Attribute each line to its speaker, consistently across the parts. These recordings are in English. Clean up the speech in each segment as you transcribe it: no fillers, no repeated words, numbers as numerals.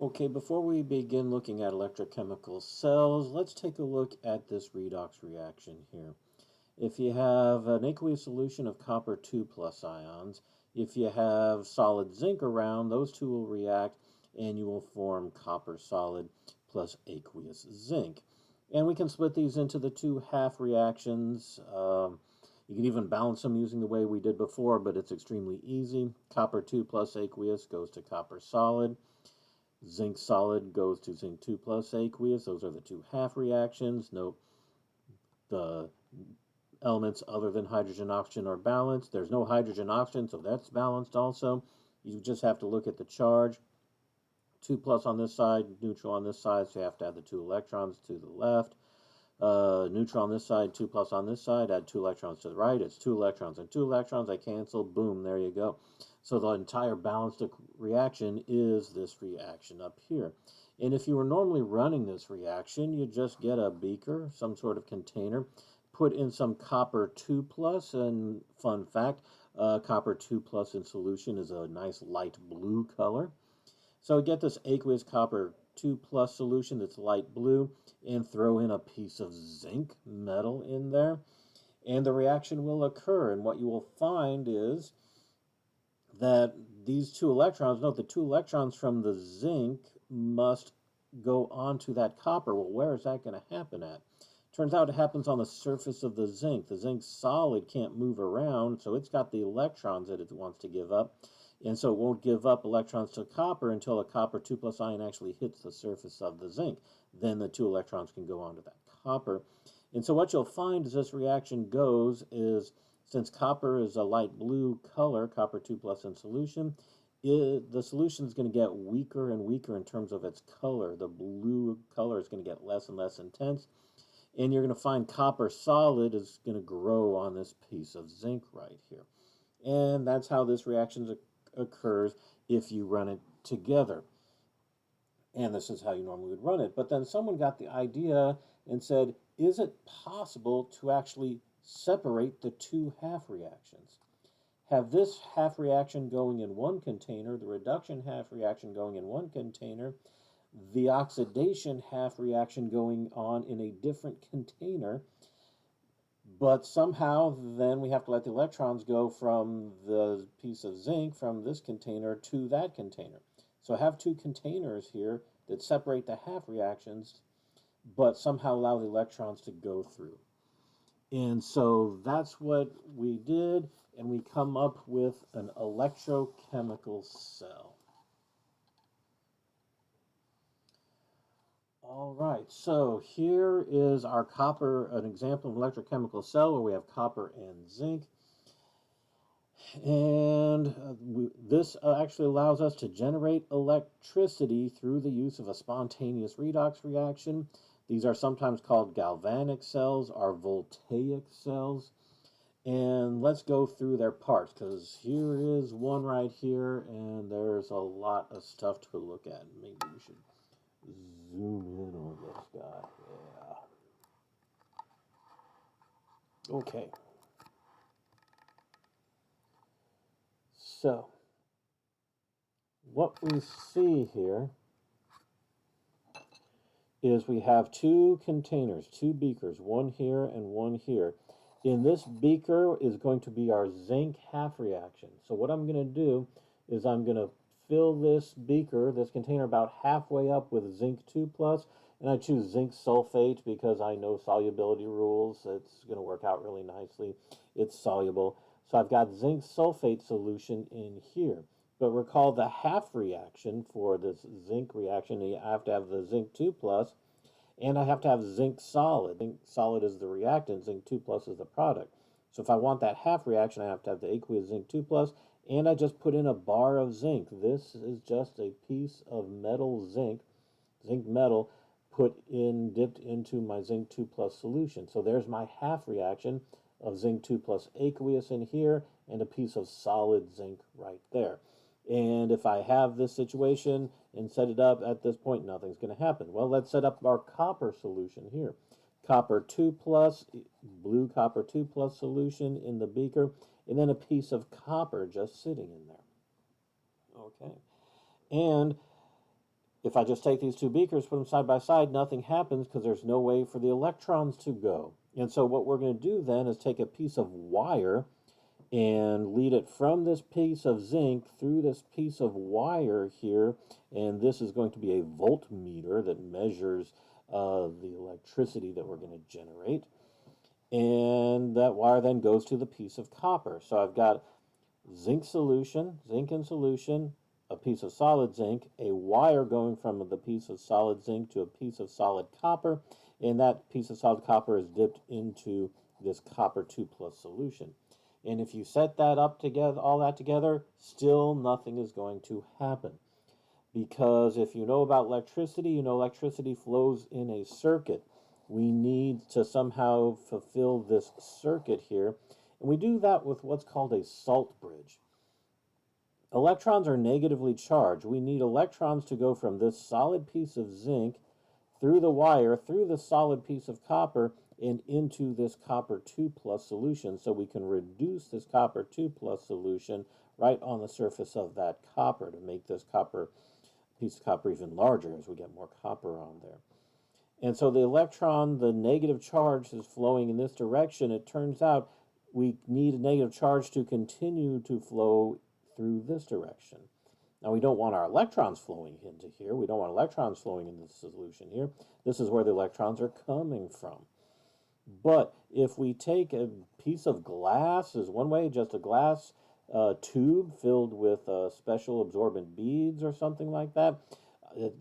Speaker 1: Okay, before we begin looking at electrochemical cells, let's take a look at this redox reaction here. If you have an aqueous solution of copper 2 plus ions, if you have solid zinc around, those two will react and you will form copper solid plus aqueous zinc. And we can split these into the two half reactions. You can even balance them using the way we did before, but it's extremely easy. Copper 2 plus aqueous goes to copper solid. Zinc solid goes to zinc 2 plus aqueous. Those are the two half reactions. Note the elements other than hydrogen oxygen are balanced. There's no hydrogen oxygen, so that's balanced also. You just have to look at the charge. 2 plus on this side, neutral on this side, so you have to add the 2 electrons to the left. Neutral on this side, 2 plus on this side, add 2 electrons to the right. It's 2 electrons and 2 electrons. I cancel. Boom, there you go. So the entire balanced reaction is this reaction up here. And if you were normally running this reaction, you just get a beaker, some sort of container, put in some copper 2 plus, and fun fact, copper 2 plus in solution is a nice light blue color. So get this aqueous copper 2 plus solution that's light blue and throw in a piece of zinc metal in there, and the reaction will occur. And what you will find is that these 2 electrons, note the 2 electrons from the zinc must go onto that copper. Well, where is that going to happen at? Turns out it happens on the surface of the zinc. The zinc solid can't move around, so it's got the electrons that it wants to give up. And so it won't give up electrons to copper until a copper 2 plus ion actually hits the surface of the zinc. Then the 2 electrons can go onto that copper. And so what you'll find as this reaction goes is, since copper is a light blue color, copper 2 plus in solution, the solution is going to get weaker and weaker in terms of its color. The blue color is going to get less and less intense. And you're going to find copper solid is going to grow on this piece of zinc right here. And that's how this reaction occurs if you run it together. And this is how you normally would run it. But then someone got the idea and said, is it possible to actually separate the two half reactions? Have this half reaction going in one container, the reduction half reaction going in one container, the oxidation half reaction going on in a different container, but somehow then we have to let the electrons go from the piece of zinc from this container to that container. So I have two containers here that separate the half reactions, but somehow allow the electrons to go through. And so that's what we did, and we come up with an electrochemical cell. All right, so here is our copper, an example of an electrochemical cell where we have copper and zinc. And this actually allows us to generate electricity through the use of a spontaneous redox reaction. These are sometimes called galvanic cells or voltaic cells. And let's go through their parts, because here is one right here, and there's a lot of stuff to look at. Maybe we should zoom in on this guy. Yeah. Okay. So, what we see here is we have two containers, two beakers, one here and one here. In this beaker is going to be our zinc half reaction. So what I'm going to do is I'm going to fill this beaker, this container, about halfway up with zinc 2 plus, and I choose zinc sulfate because I know solubility rules. It's going to work out really nicely. It's soluble. So I've got zinc sulfate solution in here. But recall the half reaction for this zinc reaction, I have to have the zinc 2 plus, and I have to have zinc solid. Zinc solid is the reactant, zinc 2 plus is the product. So if I want that half reaction, I have to have the aqueous zinc 2 plus, and I just put in a bar of zinc. This is just a piece of metal zinc metal, dipped into my zinc 2 plus solution. So there's my half reaction of zinc 2 plus aqueous in here, and a piece of solid zinc right there. And if I have this situation and set it up at this point, nothing's going to happen. Well, let's set up our copper solution here. Copper 2 plus, blue copper 2 plus solution in the beaker, and then a piece of copper just sitting in there. Okay. And If I just take these two beakers, put them side by side, nothing happens because there's no way for the electrons to go. And so what we're going to do then is take a piece of wire and lead it from this piece of zinc through this piece of wire here, and this is going to be a voltmeter that measures the electricity that we're going to generate. And that wire then goes to the piece of copper. So I've got zinc solution, zinc in solution, a piece of solid zinc, a wire going from the piece of solid zinc to a piece of solid copper, and that piece of solid copper is dipped into this copper 2 plus solution. And if you set that up together, all that together, still nothing is going to happen. Because if you know about electricity, you know electricity flows in a circuit. We need to somehow fulfill this circuit here, and we do that with what's called a salt bridge. Electrons are negatively charged. We need electrons to go from this solid piece of zinc through the wire, through the solid piece of copper, and into this copper 2 plus solution, so we can reduce this copper 2 plus solution right on the surface of that copper to make this piece of copper even larger as we get more copper on there. And so the electron, the negative charge is flowing in this direction. It turns out we need a negative charge to continue to flow through this direction. Now, we don't want our electrons flowing into here. We don't want electrons flowing into the solution here. This is where the electrons are coming from. But if we take a piece of glass, is one way, just a glass tube filled with special absorbent beads or something like that,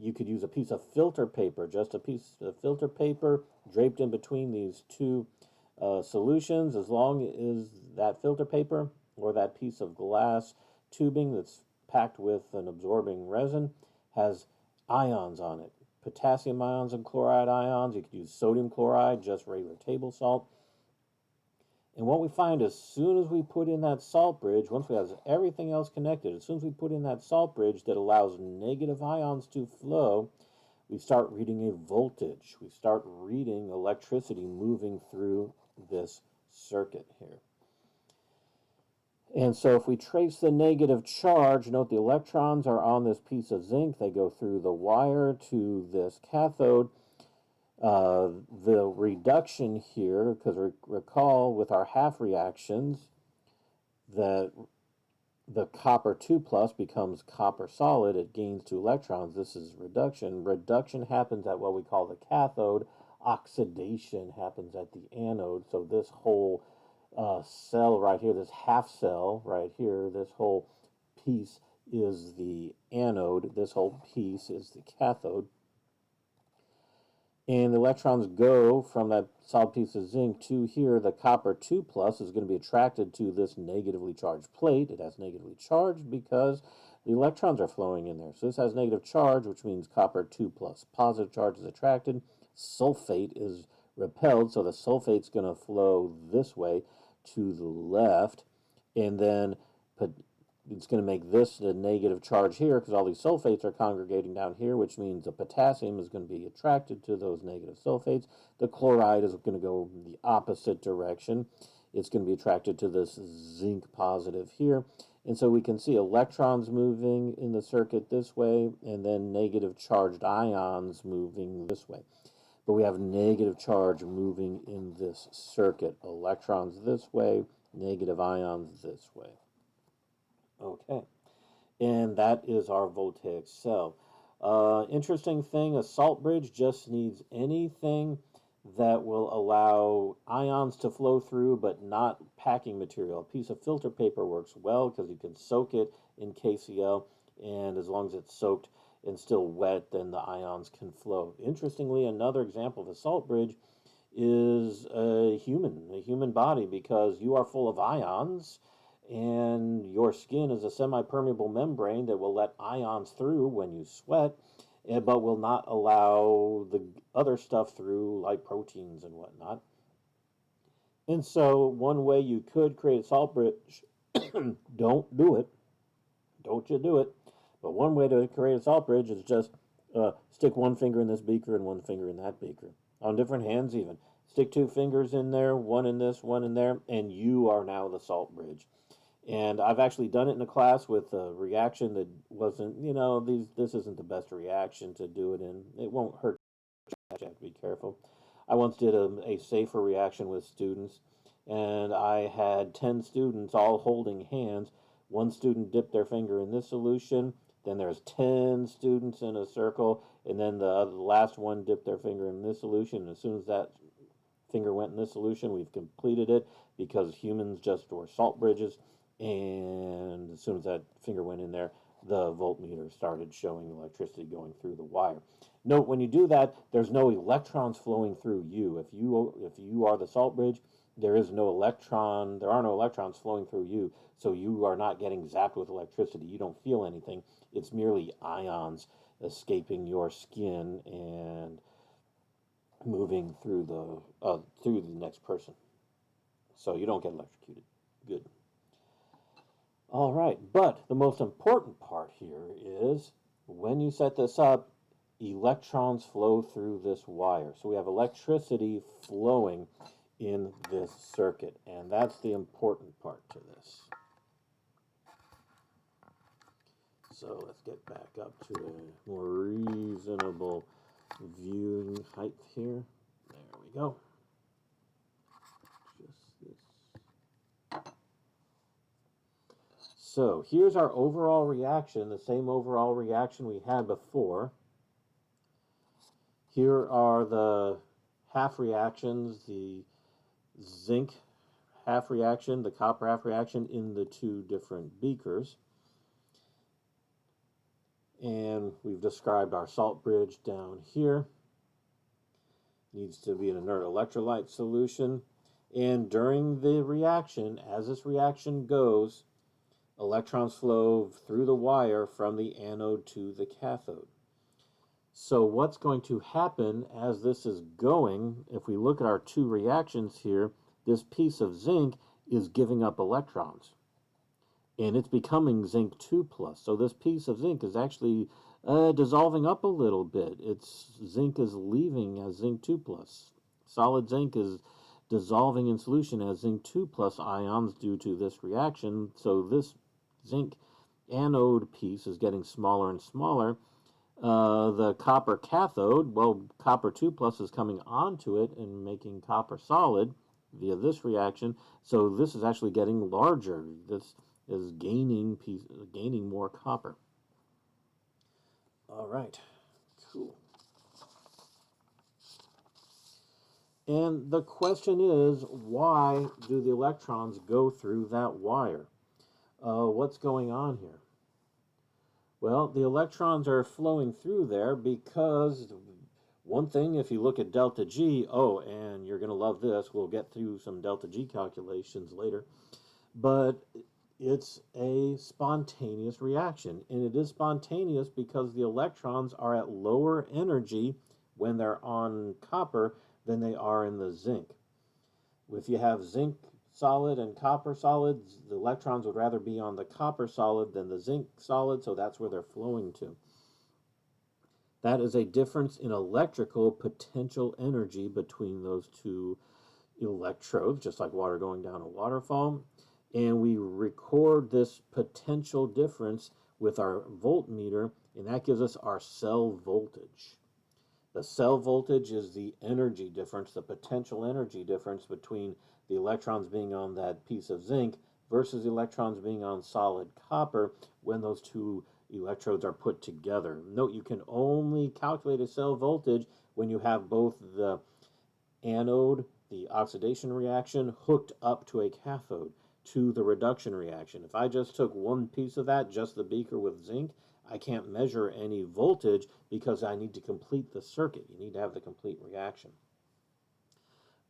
Speaker 1: you could use a piece of filter paper, just a piece of filter paper draped in between these two solutions. As long as that filter paper or that piece of glass tubing that's packed with an absorbing resin has ions on it, potassium ions and chloride ions. You could use sodium chloride, just regular table salt. And what we find as soon as we put in that salt bridge, once we have everything else connected, as soon as we put in that salt bridge that allows negative ions to flow, we start reading a voltage. We start reading electricity moving through this circuit here. And so if we trace the negative charge, note the electrons are on this piece of zinc. They go through the wire to this cathode. The reduction here, because recall with our half reactions that the copper 2 plus becomes copper solid, it gains 2 electrons. This is reduction. Reduction happens at what we call the cathode. Oxidation happens at the anode. So this whole cell right here, this half cell right here, this whole piece is the anode. This whole piece is the cathode. And the electrons go from that solid piece of zinc to here. The copper 2 plus is going to be attracted to this negatively charged plate. It has negatively charged because the electrons are flowing in there. So this has negative charge, which means copper 2 plus. Positive charge is attracted. Sulfate is repelled, so the sulfate's going to flow this way to the left. And then it's going to make this the negative charge here because all these sulfates are congregating down here, which means the potassium is going to be attracted to those negative sulfates. The chloride is going to go the opposite direction. It's going to be attracted to this zinc positive here. And so we can see electrons moving in the circuit this way, and then negative charged ions moving this way. But we have negative charge moving in this circuit. Electrons this way, negative ions this way. Okay, and that is our voltaic cell. Interesting thing, a salt bridge just needs anything that will allow ions to flow through but not packing material. A piece of filter paper works well because you can soak it in KCl, and as long as it's soaked and still wet, then the ions can flow. Interestingly, another example of a salt bridge is a human body, because you are full of ions, and your skin is a semi-permeable membrane that will let ions through when you sweat, but will not allow the other stuff through, like proteins and whatnot. And so one way you could create a salt bridge, don't do it, don't you do it, but one way to create a salt bridge is just stick one finger in this beaker and one finger in that beaker, on different hands even. Stick 2 fingers in there, one in this, one in there, and you are now the salt bridge. And I've actually done it in a class with a reaction that wasn't, this isn't the best reaction to do it in. It won't hurt. You have to be careful. I once did a safer reaction with students, and I had 10 students all holding hands. One student dipped their finger in this solution, then there's 10 students in a circle, and then the last one dipped their finger in this solution. And as soon as that finger went in this solution, we've completed it, because humans just were salt bridges, and as soon as that finger went in there, the voltmeter started showing electricity going through the wire. Note, when you do that, there's no electrons flowing through you. If you are the salt bridge, there are no electrons flowing through you, so you are not getting zapped with electricity. You don't feel anything. It's merely ions escaping your skin and moving through the next person. So you don't get electrocuted. Good. All right, but the most important part here is when you set this up, electrons flow through this wire. So we have electricity flowing in this circuit, and that's the important part to this. So let's get back up to a more reasonable viewing height here. There we go. Just this. So here's our overall reaction, the same overall reaction we had before. Here are the half reactions, the zinc half reaction, the copper half reaction in the two different beakers. And we've described our salt bridge down here. Needs to be an inert electrolyte solution. And during the reaction, as this reaction goes, electrons flow through the wire from the anode to the cathode. So what's going to happen as this is going, if we look at our two reactions here, this piece of zinc is giving up electrons. And it's becoming zinc 2+. So this piece of zinc is actually dissolving up a little bit. Zinc is leaving as zinc 2+. Solid zinc is dissolving in solution as zinc 2+ ions due to this reaction. So this zinc anode piece is getting smaller and smaller. The copper cathode, well, copper 2+ is coming onto it and making copper solid via this reaction. So this is actually getting larger. This is gaining more copper. All right, cool. And the question is, why do the electrons go through that wire? What's going on here? Well, the electrons are flowing through there because one thing, if you look at delta G, and you're going to love this, we'll get through some delta G calculations later, but it's a spontaneous reaction, and it is spontaneous because the electrons are at lower energy when they're on copper than they are in the zinc. If you have zinc solid and copper solid, the electrons would rather be on the copper solid than the zinc solid, so that's where they're flowing to. That is a difference in electrical potential energy between those two electrodes, just like water going down a waterfall. And we record this potential difference with our voltmeter, and that gives us our cell voltage. The cell voltage is the energy difference, the potential energy difference between the electrons being on that piece of zinc versus the electrons being on solid copper when those two electrodes are put together. Note, you can only calculate a cell voltage when you have both the anode, the oxidation reaction, hooked up to a cathode, to the reduction reaction. If I just took one piece of that, just the beaker with zinc, I can't measure any voltage because I need to complete the circuit. You need to have the complete reaction.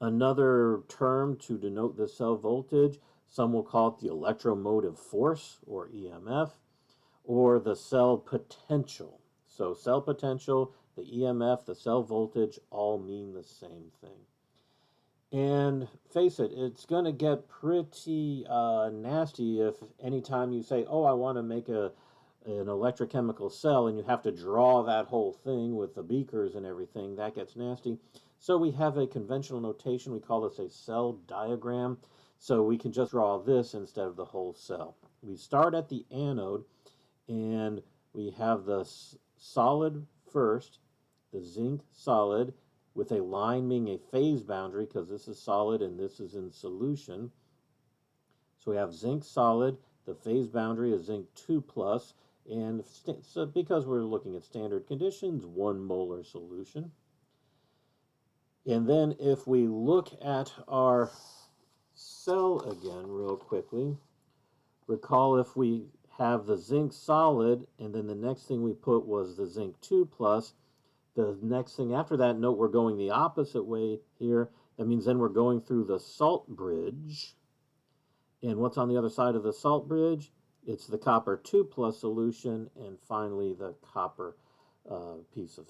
Speaker 1: Another term to denote the cell voltage, some will call it the electromotive force, or EMF, or the cell potential. So cell potential, the EMF, the cell voltage all mean the same thing. And face it, it's going to get pretty nasty if anytime you say, I want to make an electrochemical cell, and you have to draw that whole thing with the beakers and everything. That gets nasty. So we have a conventional notation. We call this a cell diagram. So we can just draw this instead of the whole cell. We start at the anode, and we have the solid first, the zinc solid, with a line being a phase boundary because this is solid and this is in solution. So we have zinc solid, the phase boundary is zinc 2 plus, and so because we're looking at standard conditions, 1 molar solution. And then if we look at our cell again real quickly, recall if we have the zinc solid and then the next thing we put was the zinc 2 plus, the next thing after that, note we're going the opposite way here. That means then we're going through the salt bridge. And what's on the other side of the salt bridge? It's the copper 2 plus solution, and finally the copper piece of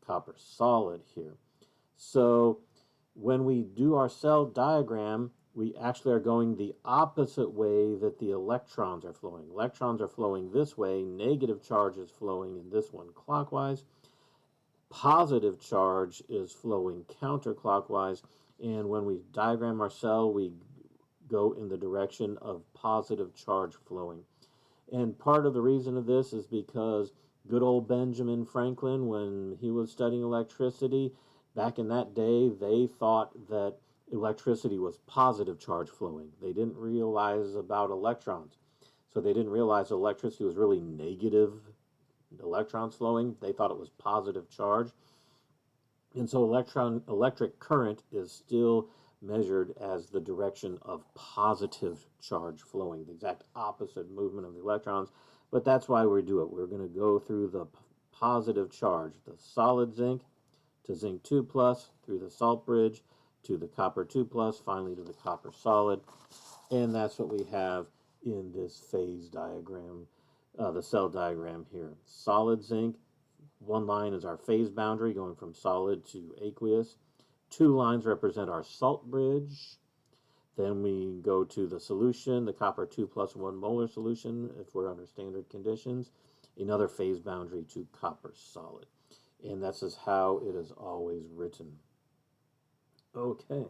Speaker 1: copper solid here. So when we do our cell diagram, we actually are going the opposite way that the electrons are flowing. Electrons are flowing this way, negative charge is flowing in this one clockwise, positive charge is flowing counterclockwise, and when we diagram our cell, we go in the direction of positive charge flowing. And part of the reason of this is because good old Benjamin Franklin, when he was studying electricity, back in that day, they thought that electricity was positive charge flowing. They didn't realize about electrons. So they didn't realize electricity was really negative electrons flowing. They thought it was positive charge. And so electric current is still measured as the direction of positive charge flowing, the exact opposite movement of the electrons. But that's why we do it. We're going to go through the positive charge, the solid zinc to zinc 2 plus, through the salt bridge to the copper 2 plus, finally to the copper solid. And that's what we have in this phase diagram, the cell diagram here. Solid zinc, one line is our phase boundary going from solid to aqueous. 2 lines represent our salt bridge. Then we go to the solution, the copper 2 plus 1 molar solution if we're under standard conditions. Another phase boundary to copper solid. And that's just how it is always written. Okay,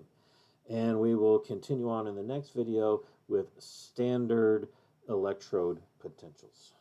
Speaker 1: and we will continue on in the next video with standard electrode potentials.